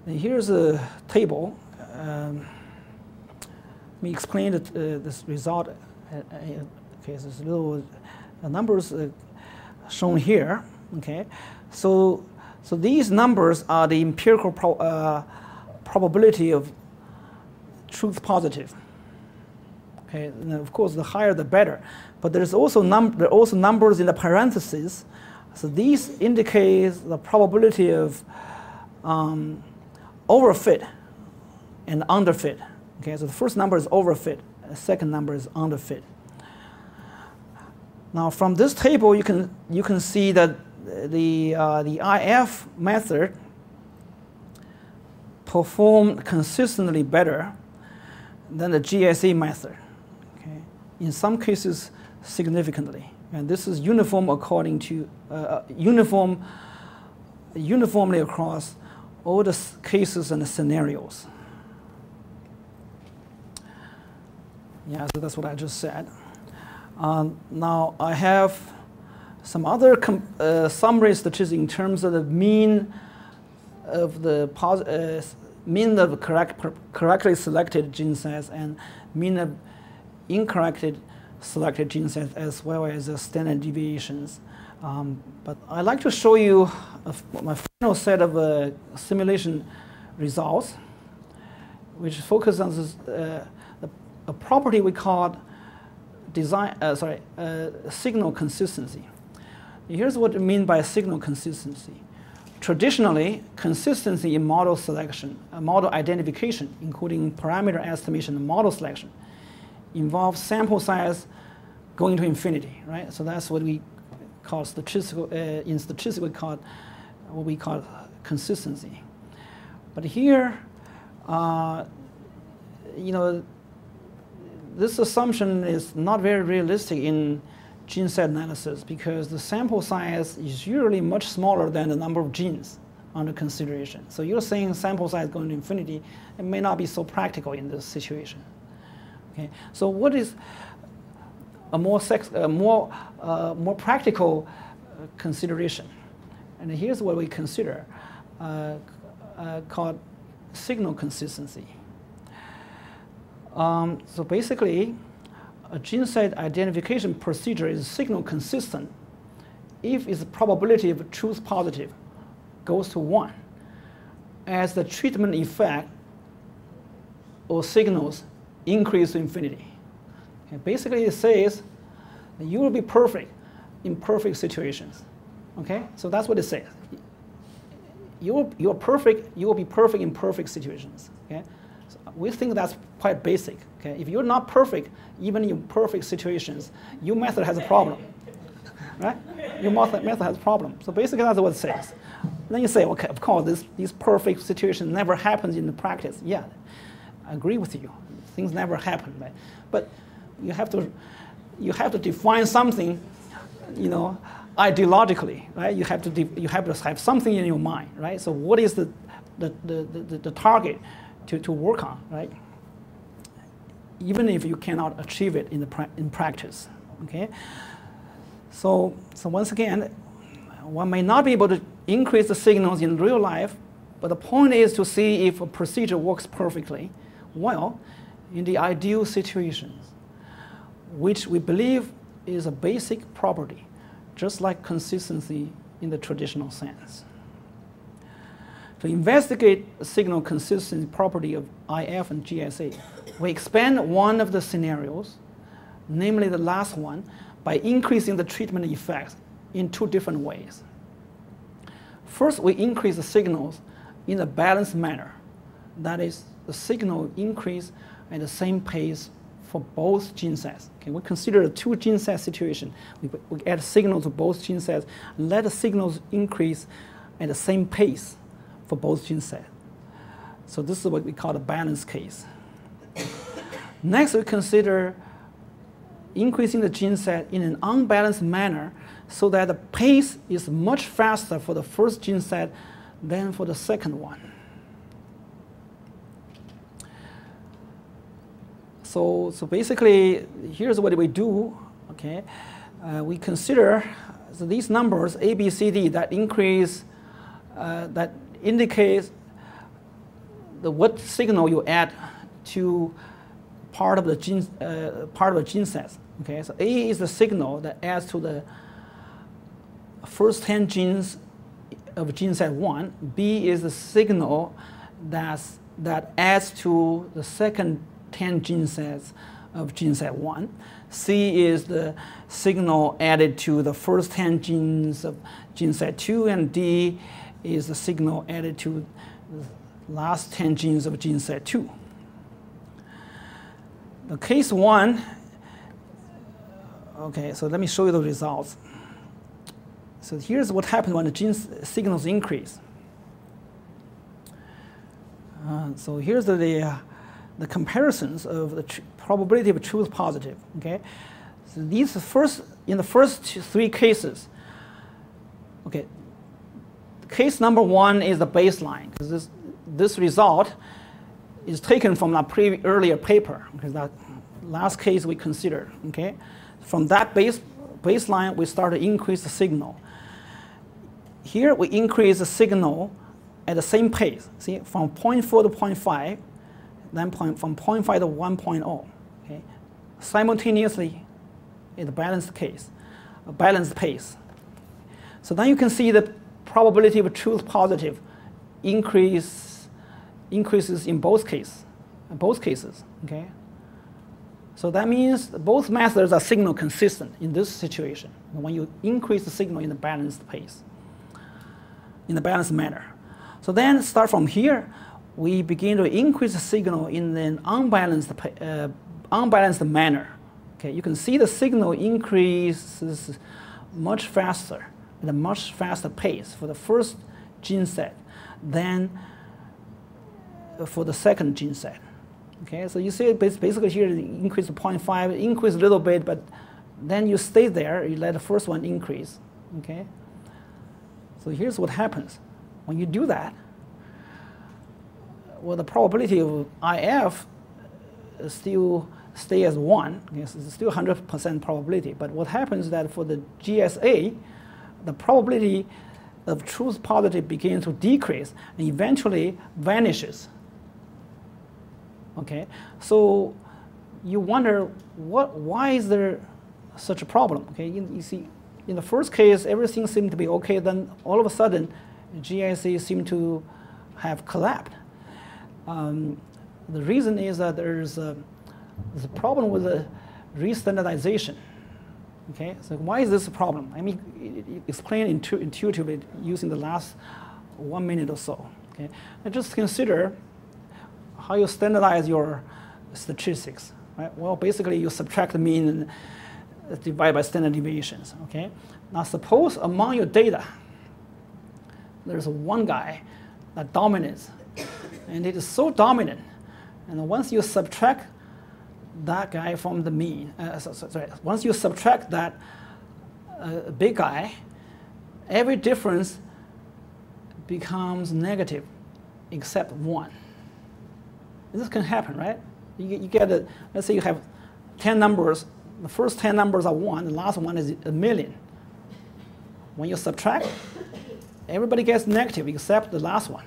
And here's a table. Let me explain this result. Okay, so there's little numbers shown here. Okay, so these numbers are the empirical probability of truth positive. Okay, and of course, the higher the better. But there are also numbers in the parentheses. So these indicate the probability of overfit and underfit. Okay, so the first number is overfit, the second number is underfit. Now, from this table, you can see that the IF method performed consistently better than the GSA method. Okay, in some cases, significantly, and this is uniform according to uniformly across all the cases and the scenarios. Yeah, so that's what I just said. Now I have some other summary statistics in terms of the mean of the mean of correctly selected gene sets and mean of incorrectly selected gene sets, as well as the standard deviations. But I'd like to show you my final set of simulation results, which focus on this, a property we call signal consistency. Here's what I mean by signal consistency. Traditionally, consistency in model selection, model identification, including parameter estimation and model selection, involves sample size going to infinity, right? So that's what we call statistical, in statistical called what we call consistency. But here, this assumption is not very realistic in gene set analysis because the sample size is usually much smaller than the number of genes under consideration. So you're saying sample size going to infinity, it may not be so practical in this situation. Okay, so what is a more practical consideration? And here's what we consider called signal consistency. So basically, a gene set identification procedure is signal consistent if its probability of truth positive goes to 1 as the treatment effect or signals increase to infinity. Okay, basically, it says that you will be perfect in perfect situations. Okay, so that's what it says. You're perfect. You will be perfect in perfect situations. Okay, so we think that's quite basic. Okay, if you're not perfect, even in perfect situations, your method has a problem, right? Your method has a problem. So basically, that's what it says. Then you say, okay, of course, these perfect situations never happens in the practice. Yeah, I agree with you. Things never happen, right? But you have to define something, ideologically, right? You have to have something in your mind, right? So what is the target to work on, right? Even if you cannot achieve it in practice, okay? So once again, one may not be able to increase the signals in real life, but the point is to see if a procedure works perfectly well in the ideal situations, which we believe is a basic property, just like consistency in the traditional sense. To investigate the signal consistency property of IF and GSA, we expand one of the scenarios, namely the last one, by increasing the treatment effects in 2 different ways. First, we increase the signals in a balanced manner. That is, the signal increase at the same pace for both gene sets. Okay, we consider a 2 gene set situation. We add signal to both gene sets and let the signals increase at the same pace for both gene sets. So this is what we call a balanced case. Next, we consider increasing the gene set in an unbalanced manner so that the pace is much faster for the first gene set than for the second one. So basically, here's what we do. Okay, we consider these numbers A, B, C, D that increase, that indicates what signal you add to part of the gene set. Okay, so A is the signal that adds to the first 10 genes of gene set 1. B is the signal that adds to the second 10 gene sets of gene set 1. C is the signal added to the first 10 genes of gene set 2, and D is the signal added to the last 10 genes of gene set 2. The case 1, okay, so let me show you the results. So here's what happens when the gene signals increase. So here's the comparisons of the probability of truth positive. Okay, so in the first 3 cases. Okay, case number 1 is the baseline, because this result is taken from that earlier paper, because that last case we considered. Okay, from that baseline we start to increase the signal. Here we increase the signal at the same pace. See, from 0.4 to 0.5, then from 0.5 to 1.0. Okay, simultaneously in the balanced pace. So then you can see the probability of truth positive increases in both cases. Okay. So that means both methods are signal consistent in this situation when you increase the signal in the balanced pace, in the balanced manner. So then start from here, we begin to increase the signal in an unbalanced manner. Okay, you can see the signal increases much faster, at a much faster pace for the first gene set than for the second gene set. Okay, so you see basically here increase to 0.5, increase a little bit, but then you stay there, you let the first one increase. Okay, so here's what happens. When you do that, well, the probability of IF still stay as 1. Yes, it's still 100% probability. But what happens is that for the GSA, the probability of truth positive begins to decrease and eventually vanishes. Okay, so you wonder why is there such a problem? Okay, you see, in the first case, everything seemed to be okay. Then all of a sudden, GSA seemed to have collapsed. The reason is that there's a problem with the restandardization. Okay, so why is this a problem? Let me explain intuitively using the last 1 minute or so. Okay, and just consider how you standardize your statistics. Right? Well, basically you subtract the mean and divide by standard deviations. Okay, now suppose among your data there's one guy that dominates, and it is so dominant, and once you subtract that guy from the mean, once you subtract that big guy, every difference becomes negative except 1. This can happen, right? You get let's say you have 10 numbers, the first 10 numbers are 1, the last one is a million. When you subtract, everybody gets negative except the last one,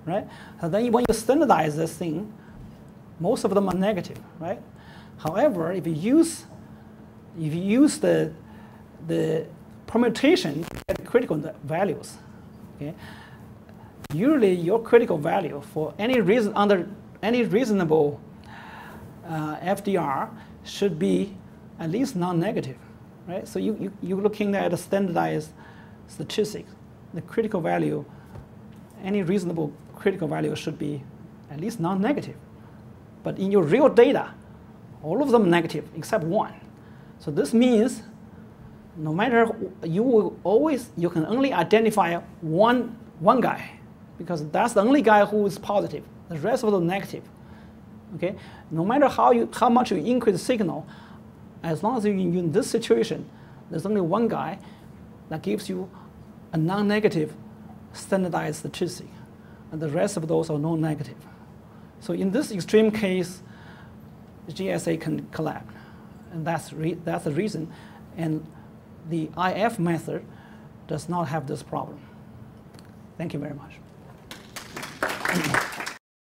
right? And then when you standardize this thing, most of them are negative, right? However, if you use the permutation at critical values, okay, usually your critical value for any reason under any reasonable FDR should be at least non-negative, right? So you're looking at a standardized statistics. The critical value, any reasonable critical value should be at least non-negative. But in your real data, all of them are negative except 1. So this means no matter, you can only identify one guy, because that's the only guy who is positive. The rest of them negative. Okay? No matter how much you increase the signal, as long as you're in this situation, there's only one guy that gives you a non-negative standardized statistic, and the rest of those are non-negative. So in this extreme case, GSA can collapse, and that's the reason. And the IF method does not have this problem. Thank you very much.